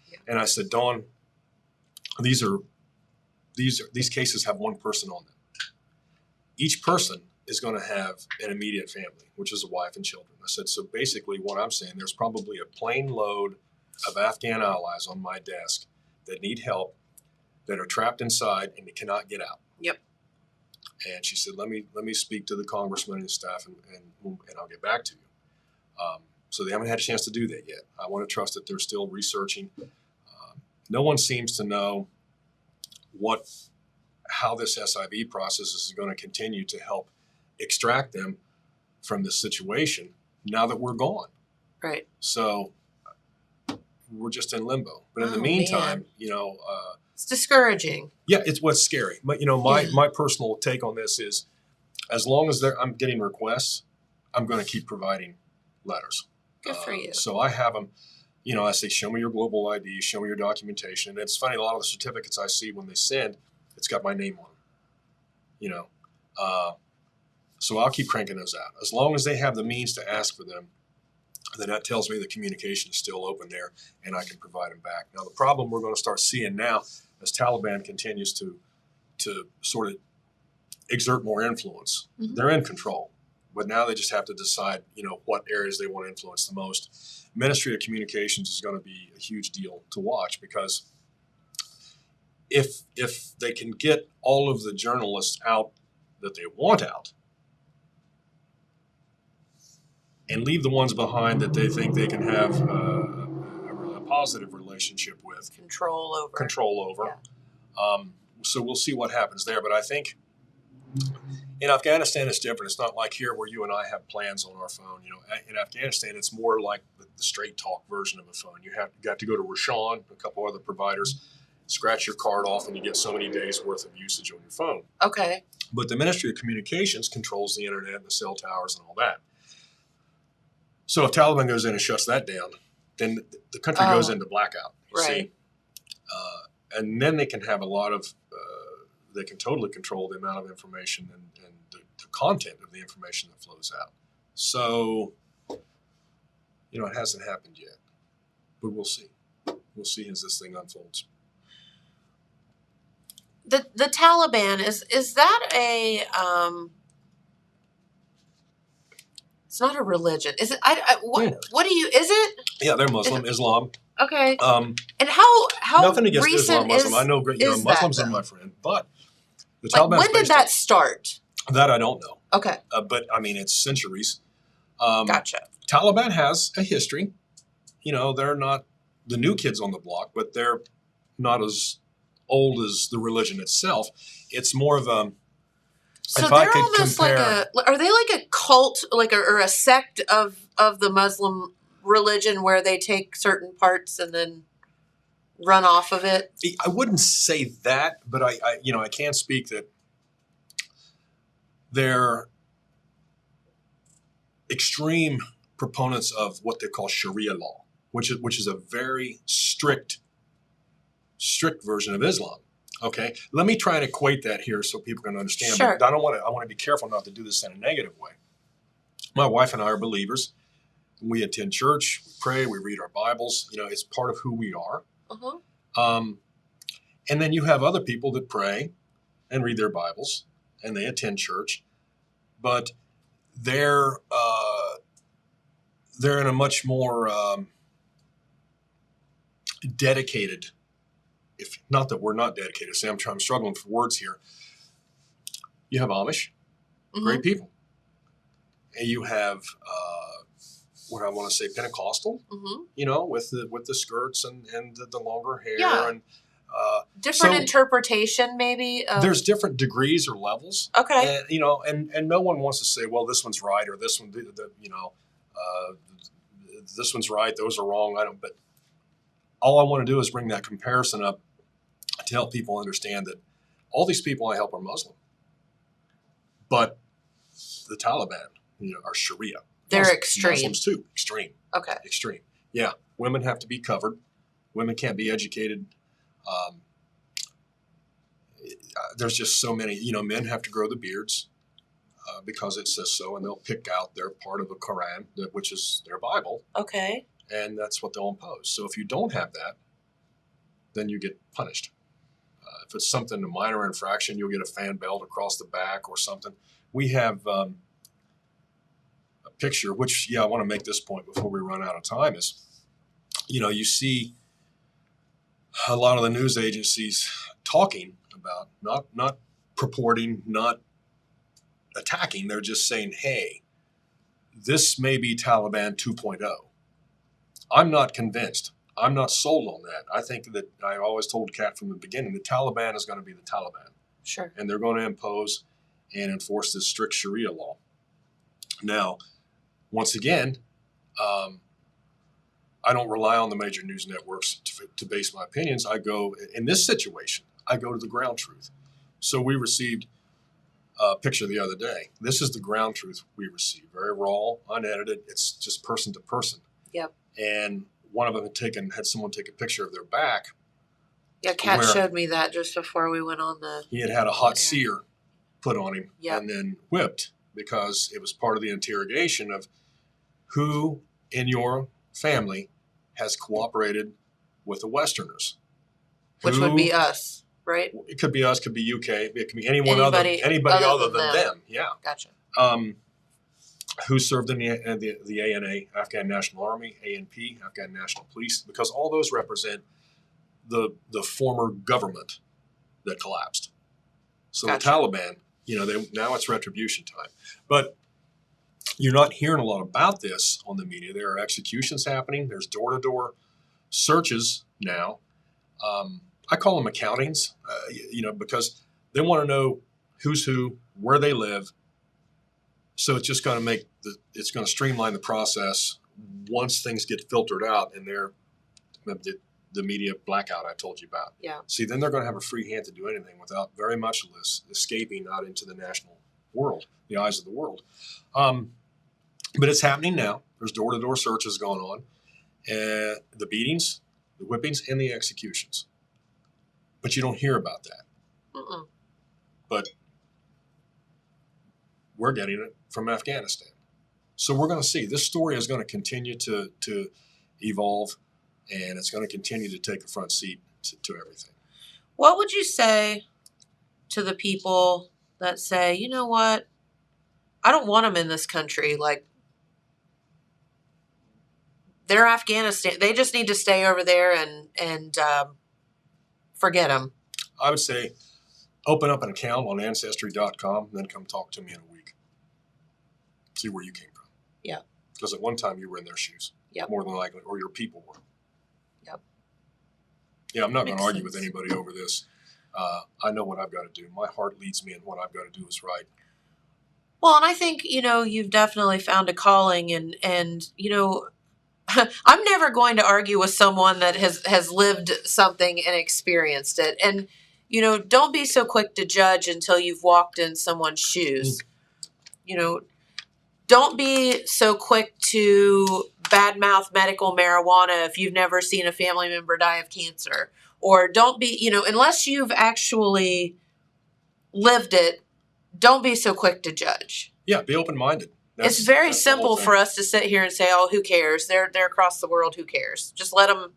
Yeah. And I said, "Dawn, these cases have one person on them. Each person is going to have an immediate family, which is a wife and children." I said, "So basically, what I'm saying, there's probably a plane load of Afghan allies on my desk that need help, that are trapped inside and they cannot get out." Yep. And she said, let me speak to the congressman and his staff, and I'll get back to you. So they haven't had a chance to do that yet. I want to trust that they're still researching. No one seems to know how this SIV process is going to continue to help extract them from this situation now that we're gone. Right. So we're just in limbo. But in the meantime, it's discouraging. Yeah, it's what's scary. But my personal take on this is, as long as I'm getting requests, I'm going to keep providing letters. Good for you. So I have them. I say, show me your global ID, show me your documentation. And it's funny, a lot of the certificates I see when they send, it's got my name on them. So I'll keep cranking those out as long as they have the means to ask for them. Then that tells me the communication is still open there, and I can provide them back. Now, the problem we're going to start seeing now, as Taliban continues to sort of exert more influence, they're in control. But now they just have to decide, what areas they want to influence the most. Ministry of Communications is going to be a huge deal to watch, because if they can get all of the journalists out that they want out, and leave the ones behind that they think they can have a positive relationship with. Control over. Yeah. So we'll see what happens there. But I think in Afghanistan, it's different. It's not like here where you and I have plans on our phone. In Afghanistan, it's more like the straight talk version of a phone. You got to go to Rashawn, a couple other providers, scratch your card off, and you get so many days worth of usage on your phone. Okay. But the Ministry of Communications controls the internet and the cell towers and all that. So if Taliban goes in and shuts that down, then the country goes into blackout. You see? And then they can have a lot of, they can totally control the amount of information and the content of the information that flows out. So, it hasn't happened yet, but we'll see. We'll see as this thing unfolds. The Taliban, is that a it's not a religion, is it? What do you? Is it? Yeah, they're Muslim, Islam. Okay. And how nothing against recent Islam, Muslim. I know, Muslims are my friend, but the Taliban. When did that start? That I don't know. Okay. But it's centuries. Gotcha. Taliban has a history. They're not the new kids on the block, but they're not as old as the religion itself. It's more of a. So they're almost are they like a cult, or a sect of the Muslim religion where they take certain parts and then run off of it? I wouldn't say that, but I can speak that they're extreme proponents of what they call Sharia law, which is a very strict version of Islam. Okay, let me try and equate that here so people can understand. Sure. But I want to be careful not to do this in a negative way. My wife and I are believers. We attend church, we pray, we read our Bibles. It's part of who we are. Uh-huh. And then you have other people that pray and read their Bibles, and they attend church, but they're in a much more dedicated. If not that we're not dedicated, Sam, I'm struggling for words here. You have Amish, great people, and you have what I want to say Pentecostal, with the skirts and the longer hair and different interpretation maybe. There's different degrees or levels. Okay. And no one wants to say, well, this one's right or this one, this one's right, those are wrong. But all I want to do is bring that comparison up to help people understand that all these people I help are Muslim, but the Taliban, are Sharia. They're extreme. Muslims too, extreme. Okay. Extreme. Yeah, women have to be covered. Women can't be educated. There's just so many. Men have to grow the beards because it says so, and they'll pick out their part of the Quran, which is their Bible. Okay. And that's what they'll impose. So if you don't have that, then you get punished. If it's something, a minor infraction, you'll get a fan belt across the back or something. We have a picture, which, I want to make this point before we run out of time, is, you see a lot of the news agencies talking about, not purporting, not attacking. They're just saying, hey, this may be Taliban 2.0. I'm not convinced. I'm not sold on that. I think that I always told Kat from the beginning, the Taliban is going to be the Taliban. Sure. And they're going to impose and enforce this strict Sharia law. Now, once again, I don't rely on the major news networks to base my opinions. I go, in this situation, I go to the ground truth. So we received a picture the other day. This is the ground truth we received. Very raw, unedited. It's just person to person. Yep. And one of them had someone take a picture of their back. Yeah, Kat showed me that just before we went on the... He had a hot sear put on him and then whipped because it was part of the interrogation of who in your family has cooperated with the Westerners. Which would be us, right? It could be us, could be UK, it could be anybody other than them. Yeah. Gotcha. Who served in the ANA, Afghan National Army, ANP, Afghan National Police, because all those represent the former government that collapsed. So gotcha. The Taliban, now it's retribution time. But you're not hearing a lot about this on the media. There are executions happening. There's door-to-door searches now. I call them accountings, because they want to know who's who, where they live. So it's just going to it's going to streamline the process once things get filtered out and the media blackout I told you about. Yeah. See, then they're going to have a free hand to do anything without very much less escaping out into the national world, the eyes of the world. But it's happening now. There's door-to-door searches going on. The beatings, the whippings, and the executions. But you don't hear about that. Mm-mm. But we're getting it from Afghanistan. So we're going to see. This story is going to continue to evolve, and it's going to continue to take a front seat to everything. What would you say to the people that say, you know what, I don't want them in this country? Like, they're Afghanistan. They just need to stay over there and forget them. I would say open up an account on Ancestry.com, then come talk to me in a week. See where you came from. Yeah. Because at one time you were in their shoes. Yep. More than likely, or your people were. Yep. Yeah, I'm not going to argue with anybody over this. I know what I've got to do. My heart leads me, and what I've got to do is right. Well, and I think, you've definitely found a calling, and I'm never going to argue with someone that has lived something and experienced it. And don't be so quick to judge until you've walked in someone's shoes. Don't be so quick to badmouth medical marijuana if you've never seen a family member die of cancer. Or don't be, unless you've actually lived it, don't be so quick to judge. Yeah, be open-minded. It's very simple for us to sit here and say, "Oh, who cares? They're across the world. Who cares? Just let them,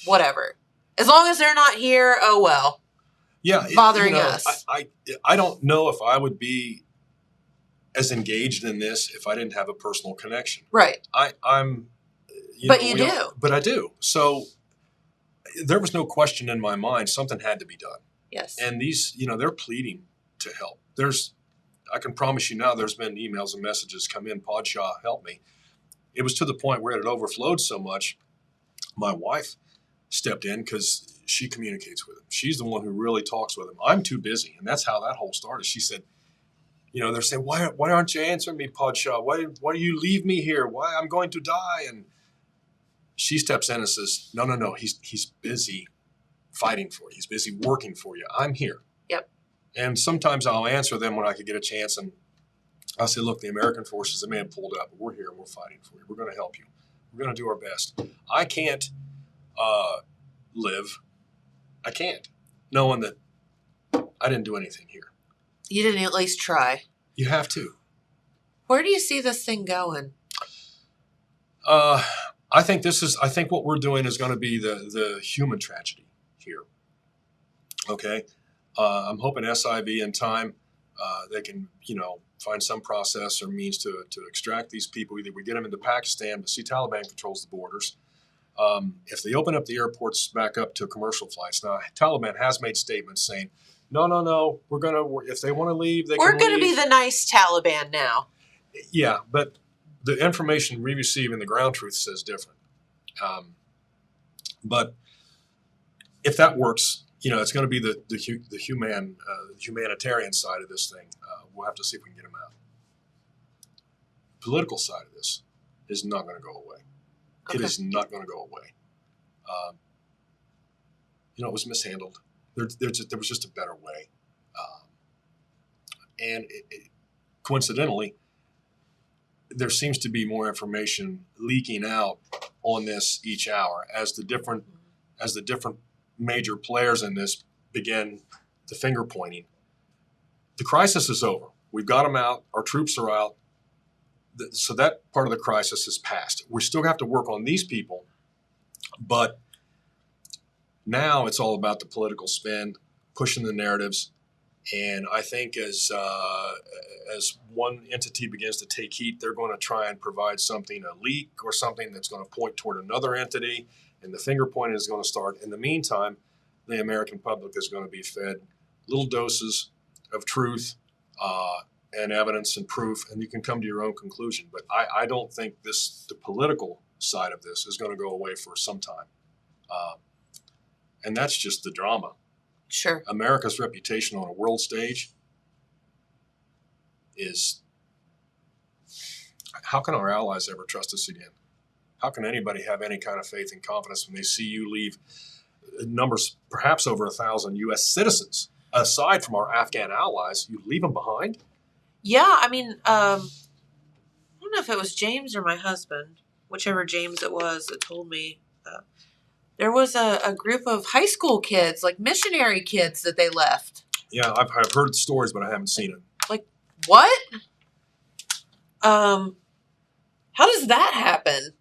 whatever. As long as they're not here, oh well." Yeah, bothering us. I don't know if I would be as engaged in this if I didn't have a personal connection. Right. I'm. But you do. But I do. So there was no question in my mind. Something had to be done. Yes. And these, they're pleading to help. I can promise you now, there's been emails and messages come in, Podshaw, help me. It was to the point where it had overflowed so much, my wife stepped in because she communicates with him. She's the one who really talks with him. I'm too busy, and that's how that whole started. She said, they're saying, why aren't you answering me, Podshaw? Why do you leave me here? Why I'm going to die? And she steps in and says, no, he's busy fighting for you. He's busy working for you. I'm here. Yep. And sometimes I'll answer them when I could get a chance, and I'll say, look, the American forces, they may have pulled out, but we're here and we're fighting for you. We're going to help you. We're going to do our best. I can't live. I can't, knowing that I didn't do anything here. You didn't at least try. You have to. Where do you see this thing going? I think what we're doing is going to be the human tragedy here. Okay. I'm hoping SIV in time, they can, find some process or means to extract these people. Either we get them into Pakistan, but see, Taliban controls the borders. If they open up the airports back up to commercial flights, now Taliban has made statements saying, no, if they want to leave, they can leave. We're going to be the nice Taliban now. Yeah, but the information we receive in the ground truth says different. But if that works, it's going to be the humanitarian side of this thing. We'll have to see if we can get them out. Political side of this is not going to go away. Okay. It is not going to go away. It was mishandled. There was just a better way. And coincidentally, there seems to be more information leaking out on this each hour as the different major players in this begin the finger pointing. The crisis is over. We've got them out. Our troops are out. So that part of the crisis has passed. We still have to work on these people, but now it's all about the political spin, pushing the narratives. And I think as one entity begins to take heat, they're going to try and provide something, a leak or something that's going to point toward another entity, and the finger pointing is going to start. In the meantime, the American public is going to be fed little doses of truth and evidence and proof, and you can come to your own conclusion. But I don't think the political side of this is going to go away for some time. And that's just the drama. Sure. America's reputation on a world stage is, how can our allies ever trust us again? How can anybody have any kind of faith and confidence when they see you leave numbers, perhaps over 1,000 U.S. citizens, aside from our Afghan allies, you leave them behind? Yeah, I mean, I don't know if it was James or my husband, whichever James it was, that told me there was a group of high school kids, like missionary kids, that they left. Yeah, I've heard stories, but I haven't seen it. Like, what? How does that happen?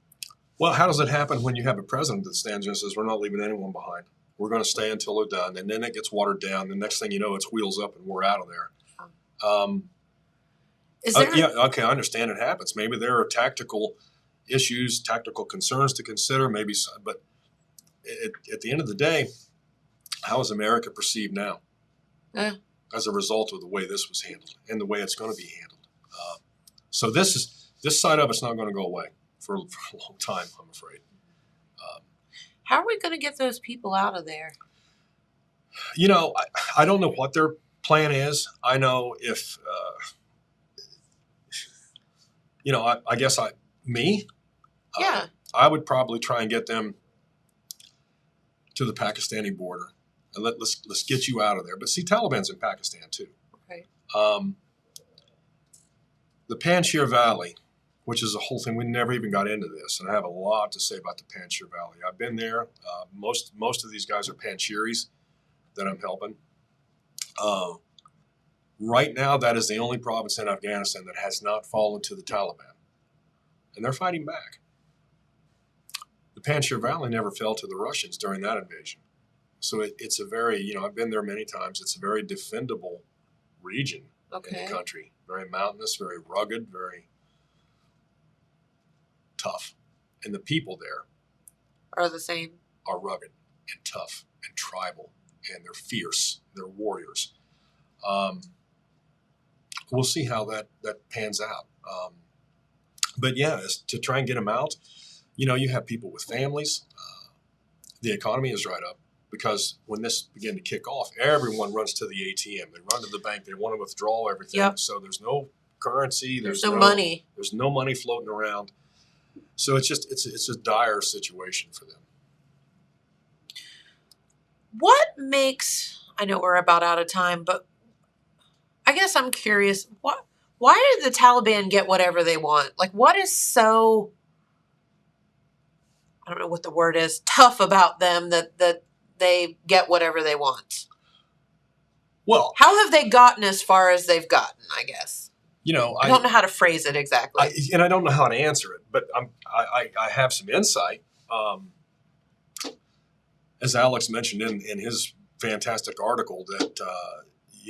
Well, how does it happen when you have a president that stands and says, we're not leaving anyone behind? We're going to stay until they're done. And then it gets watered down. The next thing you know, it's wheels up and we're out of there. Yeah, okay, I understand it happens. Maybe there are tactical issues, tactical concerns to consider, but at the end of the day, how is America perceived now as a result of the way this was handled and the way it's going to be handled? So this side of it's not going to go away for a long time, I'm afraid. How are we going to get those people out of there? I don't know what their plan is. I know if, I guess Yeah. I would probably try and get them to the Pakistani border, and let's get you out of there. But see, Taliban's in Pakistan too. Right. The Panjshir Valley, which is a whole thing. We never even got into this, and I have a lot to say about the Panjshir Valley. I've been there. Most of these guys are Panjshiris that I'm helping. Right now, that is the only province in Afghanistan that has not fallen to the Taliban, and they're fighting back. The Panjshir Valley never fell to the Russians during that invasion. So it's a very, I've been there many times. It's a very defendable region in the country. Very mountainous, very rugged, very tough. And the people there are the same. Are rugged and tough and tribal, and they're fierce. They're warriors. We'll see how that pans out. But yeah, to try and get them out, you have people with families. The economy is dried up because when this began to kick off, everyone runs to the ATM. They run to the bank. They want to withdraw everything. Yep. So there's no currency. There's no money. There's no money floating around. So it's a dire situation for them. What makes, I know we're about out of time, but I guess I'm curious, why did the Taliban get whatever they want? Like, what is so, I don't know what the word is, tough about them that they get whatever they want? Well, how have they gotten as far as they've gotten, I guess? I don't know how to phrase it exactly. And I don't know how to answer it, but I have some insight. As Alex mentioned in his fantastic article, that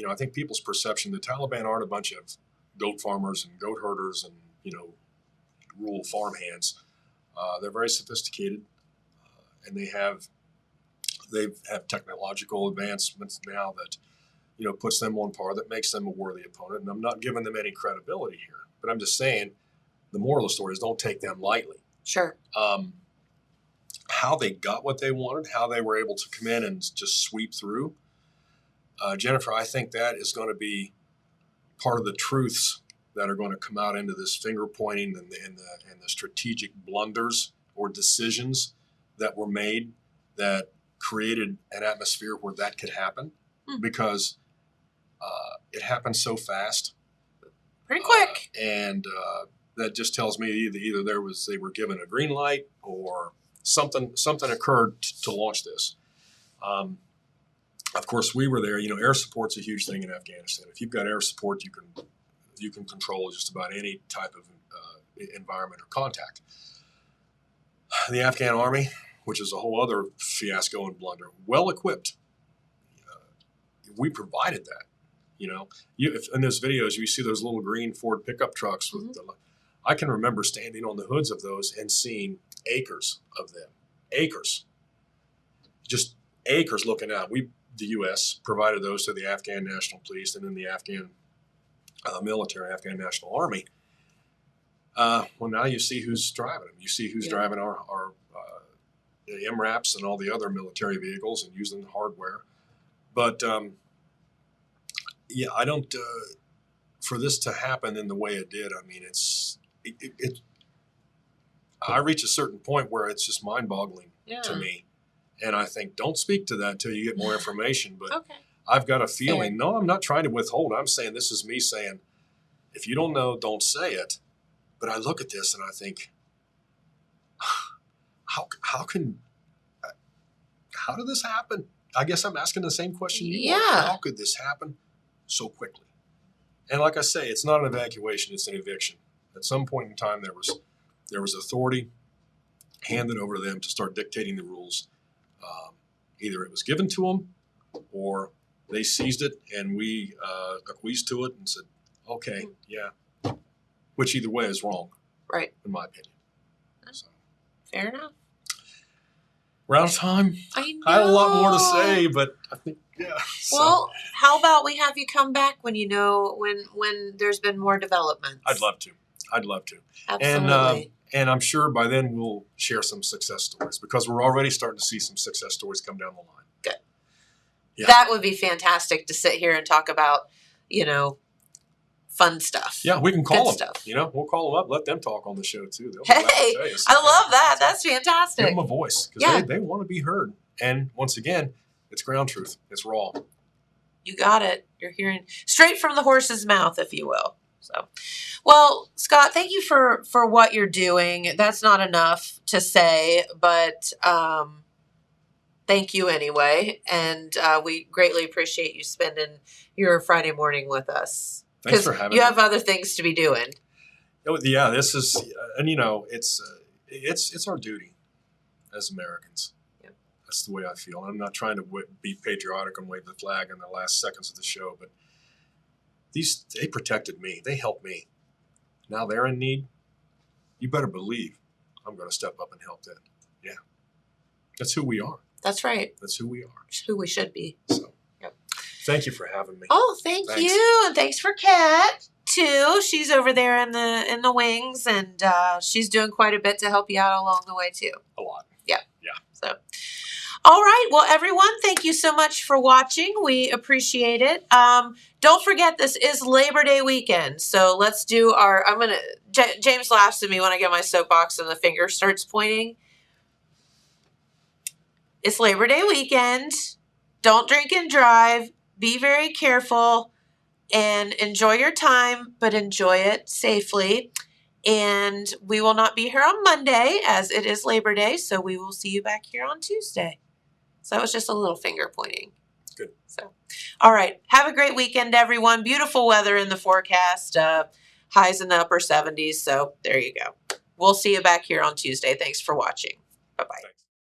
I think people's perception, the Taliban aren't a bunch of goat farmers and goat herders and rural farm hands. They're very sophisticated, and they have technological advancements now that puts them on par, that makes them a worthy opponent. And I'm not giving them any credibility here, but I'm just saying the moral of the story is don't take them lightly. Sure. How they got what they wanted, how they were able to come in and just sweep through. Jennifer, I think that is going to be part of the truths that are going to come out into this finger pointing and the strategic blunders or decisions that were made that created an atmosphere where that could happen, because it happened so fast, pretty quick, and that just tells me either they were given a green light or something occurred to launch this. Of course, we were there. Air support's a huge thing in Afghanistan. If you've got air support, you can control just about any type of environment or contact. The Afghan army, which is a whole other fiasco and blunder, well equipped. We provided that. If in those videos you see those little green Ford pickup trucks with I can remember standing on the hoods of those and seeing acres of them, just acres looking out. The U.S. provided those to the Afghan National Police and then the Afghan military, Afghan National Army. Well, now you see who's driving them. You see who's driving our MRAPs and all the other military vehicles and using the hardware. But I don't. For this to happen in the way it did, I mean, I reach a certain point where it's just mind-boggling to me. And I think, don't speak to that until you get more information. But I've got a feeling, no, I'm not trying to withhold. I'm saying, this is me saying, if you don't know, don't say it. But I look at this and I think, how did this happen? I guess I'm asking the same question you are. How could this happen so quickly? And like I say, it's not an evacuation, it's an eviction. At some point in time, there was authority handed over to them to start dictating the rules. Either it was given to them or they seized it and we acquiesced to it and said, okay, which either way is wrong, right? In my opinion. So. Fair enough. We're out of time. I know. I had a lot more to say, but I think, Well, how about we have you come back when when there's been more developments? I'd love to. Absolutely. And I'm sure by then we'll share some success stories because we're already starting to see some success stories come down the line. Good. Yeah. That would be fantastic to sit here and talk about, fun stuff. Yeah, we can call Good them. stuff. You know, we'll call them up, let them talk on the show too. They'll be glad to Hey, tell you I love that. something. That's fantastic. Give them a voice because they want to be heard. And once again, it's ground truth. It's raw. You got it. You're hearing straight from the horse's mouth, if you will. So, well, Scott, thank you for what you're doing. That's not enough to say, but thank you anyway. And we greatly appreciate you spending your Friday morning with us. Thanks for having me. You have other things to be doing. Yeah, this is, and you know, it's our duty as Americans. That's the way I feel. I'm not trying to be patriotic and wave the flag in the last seconds of the show, but they protected me. They helped me. Now they're in need. You better believe I'm going to step up and help them. Yeah. That's who we are. That's right. That's who we are. It's who we should be. So, thank you for having me. Oh, thanks you. And thanks for Kat, too. She's over there in the wings, and she's doing quite a bit to help you out along the way, too. A lot. Yeah. Yeah. So, all right. Well, everyone, thank you so much for watching. We appreciate it. Don't forget, this is Labor Day weekend. So let's do James laughs at me when I get my soapbox and the finger starts pointing. It's Labor Day weekend. Don't drink and drive. Be very careful and enjoy your time, but enjoy it safely. And we will not be here on Monday as it is Labor Day. So we will see you back here on Tuesday. So that was just a little finger pointing. Good. So, all right. Have a great weekend, everyone. Beautiful weather in the forecast. Highs in the upper 70s. So there you go. We'll see you back here on Tuesday. Thanks for watching. Bye-bye. Thanks.